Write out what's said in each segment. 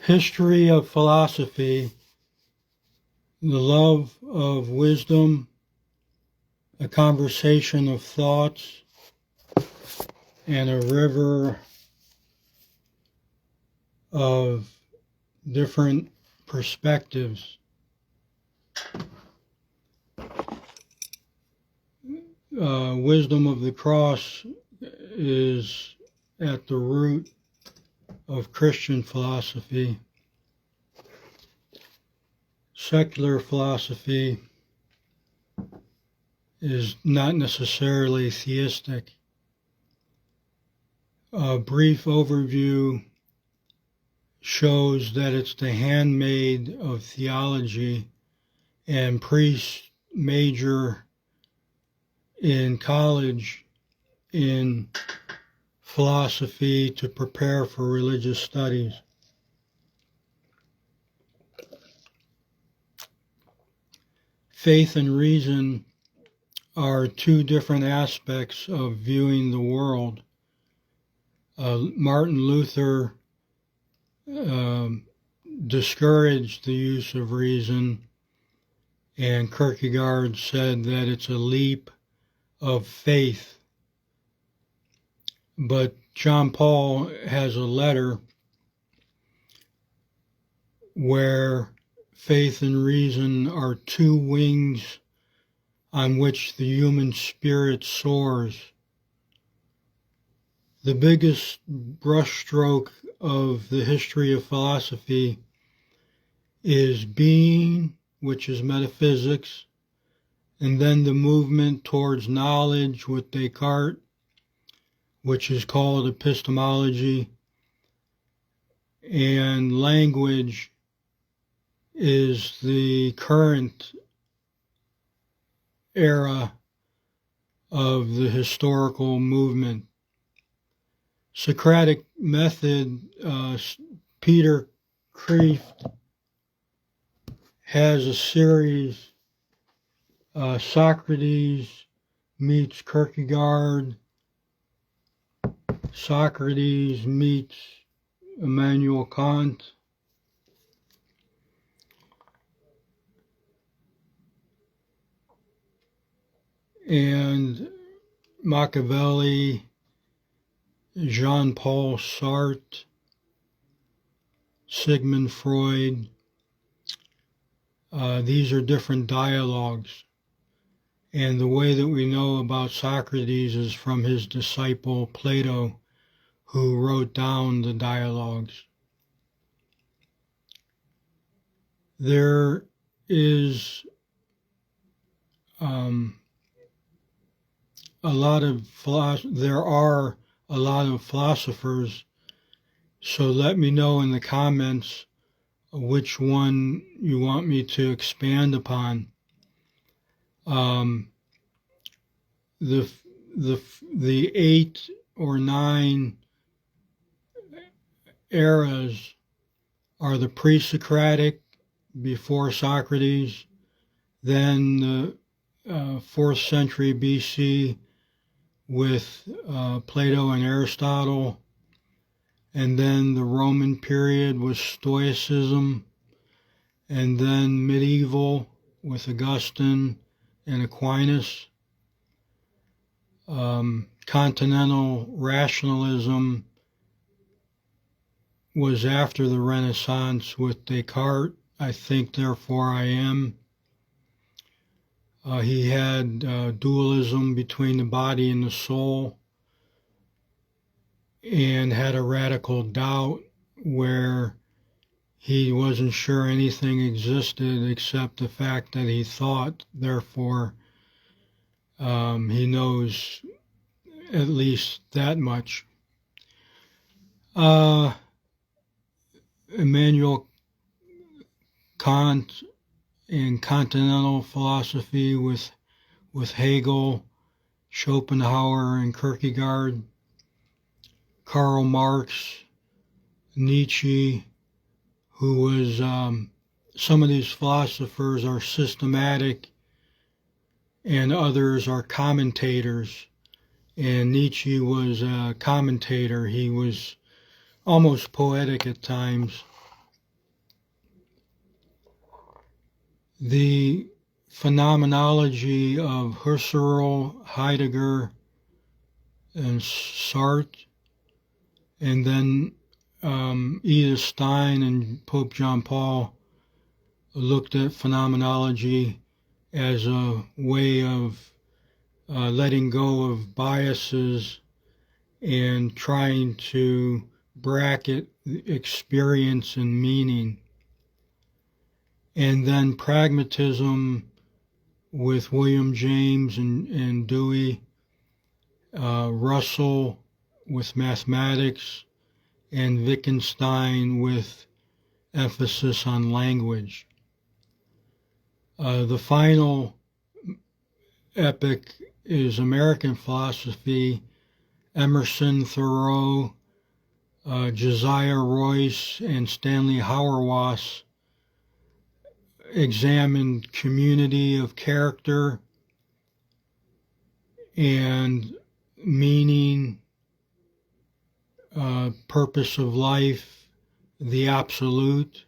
History of philosophy, the love of wisdom, a conversation of thoughts, and a river of different perspectives. Wisdom of the cross is at the root of Christian philosophy. Secular philosophy is not necessarily theistic. A brief overview shows that it's the handmaid of theology, and priests major in college in philosophy to prepare for religious studies. Faith and reason are two different aspects of viewing the world. Martin Luther discouraged the use of reason, and Kierkegaard said that it's a leap of faith. But John Paul has a letter where faith and reason are two wings on which the human spirit soars. The biggest brushstroke of the history of philosophy is being, which is metaphysics, and then the movement towards knowledge with Descartes, which is called epistemology, and language is the current era of the historical movement. Socratic method, Peter Kreeft has a series, Socrates meets Kierkegaard, Socrates meets Immanuel Kant, and Machiavelli, Jean-Paul Sartre, Sigmund Freud. These are different dialogues. And the way that we know about Socrates is from his disciple Plato, who wrote down the dialogues. There is there are a lot of philosophers, so let me know in the comments which one you want me to expand upon. The 8 or 9 eras are the pre-Socratic, before Socrates, then the 4th century BC with Plato and Aristotle, and then the Roman period was Stoicism, and then medieval with Augustine and Aquinas. Continental rationalism was after the Renaissance with Descartes, I think, therefore I am. He had dualism between the body and the soul, and had a radical doubt where he wasn't sure anything existed except the fact that he thought. Therefore, he knows at least that much. Immanuel Kant in continental philosophy with Hegel, Schopenhauer, and Kierkegaard. Karl Marx, Nietzsche, who was, some of these philosophers are systematic and others are commentators. And Nietzsche was a commentator. He was almost poetic at times. the phenomenology of Husserl, Heidegger, and Sartre, and then Edith Stein and Pope John Paul looked at phenomenology as a way of letting go of biases and trying to bracket experience and meaning. And then pragmatism with William James and Dewey, Russell with mathematics, and Wittgenstein with emphasis on language. The final epic is American philosophy. Emerson, Thoreau, Josiah Royce, and Stanley Hauerwas examined community of character and meaning, purpose of life, the absolute.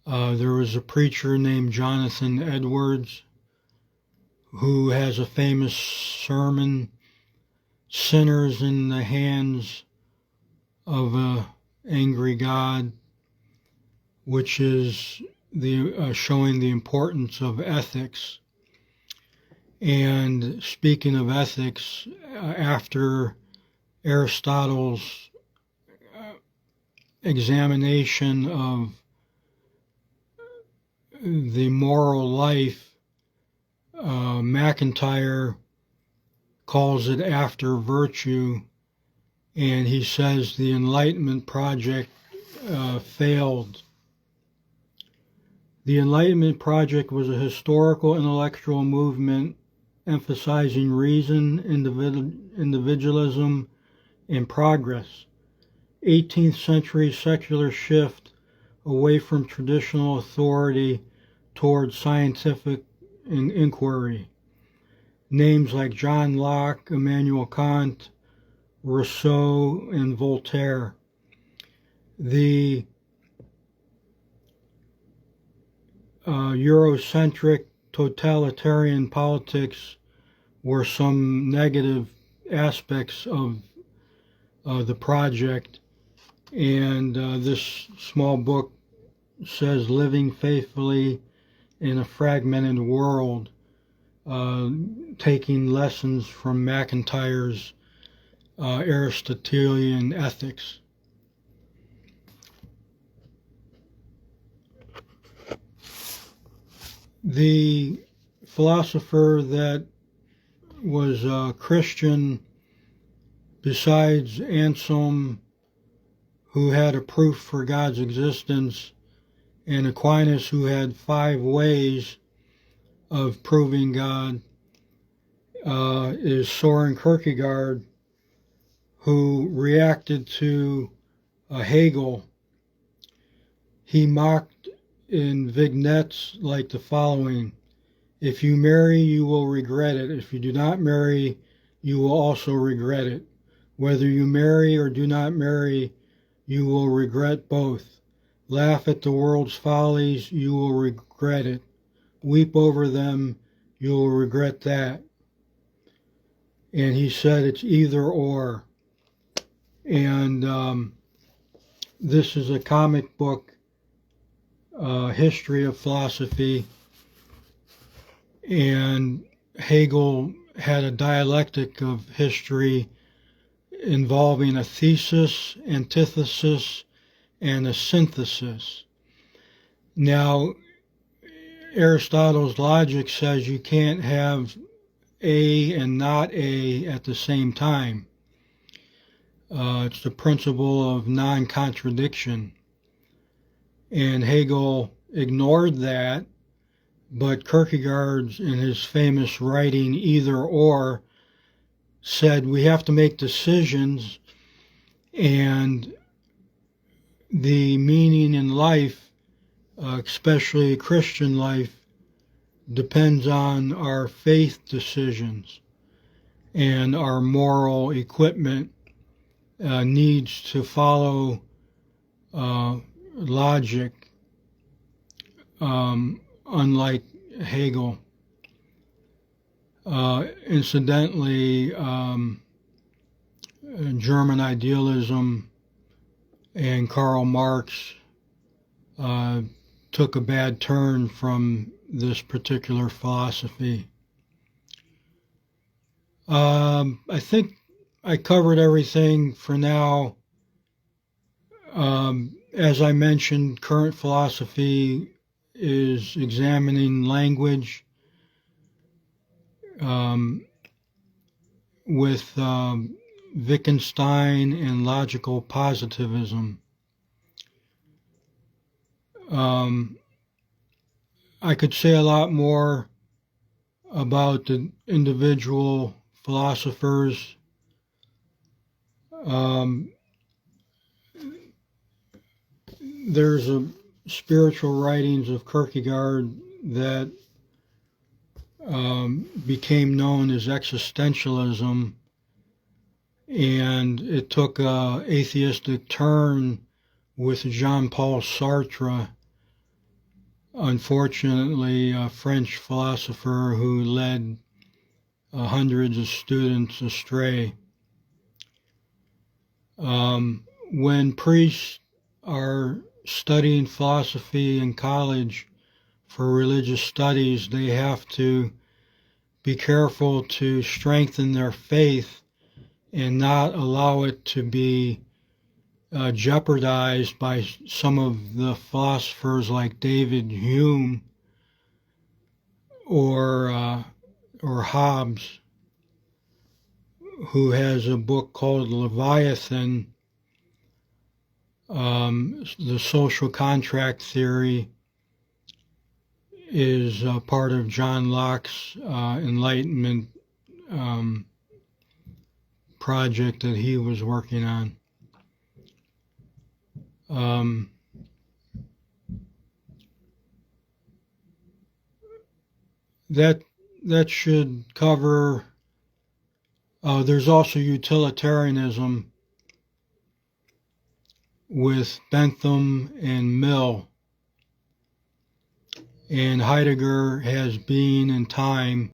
There was a preacher named Jonathan Edwards who has a famous sermon, Sinners in the Hands of an Angry God, which is showing the importance of ethics. And speaking of ethics, after Aristotle's examination of the moral life, MacIntyre calls it after virtue, and he says the Enlightenment project failed. The Enlightenment project was a historical intellectual movement emphasizing reason, individualism, and progress. 18th century secular shift away from traditional authority towards scientific inquiry. Names like John Locke, Immanuel Kant, Rousseau, and Voltaire. The Eurocentric totalitarian politics were some negative aspects of the project, and this small book says living faithfully in a fragmented world, taking lessons from MacIntyre's Aristotelian ethics. The philosopher that was a Christian besides Anselm, who had a proof for God's existence, and Aquinas, who had 5 ways of proving God, is Soren Kierkegaard, who reacted to Hegel. He mocked in vignettes like the following: if you marry, you will regret it. If you do not marry, you will also regret it. Whether you marry or do not marry, you will regret both. Laugh at the world's follies, you will regret it. Weep over them, you will regret that. And he said it's either or. And this is a comic book history of philosophy. And Hegel had a dialectic of history involving a thesis, antithesis, and a synthesis. Now, Aristotle's logic says you can't have A and not A at the same time. It's the principle of non-contradiction. And Hegel ignored that, but Kierkegaard, in his famous writing Either Or, said we have to make decisions, and the meaning in life, especially Christian life, depends on our faith decisions, and our moral equipment needs to follow logic, unlike Hegel. Incidentally, German idealism and Karl Marx took a bad turn from this particular philosophy. I think I covered everything for now. As I mentioned, current philosophy is examining language with Wittgenstein and logical positivism. I could say a lot more about the individual philosophers. There's a spiritual writings of Kierkegaard that became known as existentialism, and it took an atheistic turn with Jean-Paul Sartre, unfortunately a French philosopher who led hundreds of students astray. When priests are studying philosophy in college for religious studies, they have to be careful to strengthen their faith and not allow it to be jeopardized by some of the philosophers like David Hume or Hobbes, who has a book called Leviathan, the social contract theory is part of John Locke's Enlightenment project that he was working on. That should cover. There's also utilitarianism with Bentham and Mill, and Heidegger has Being and Time.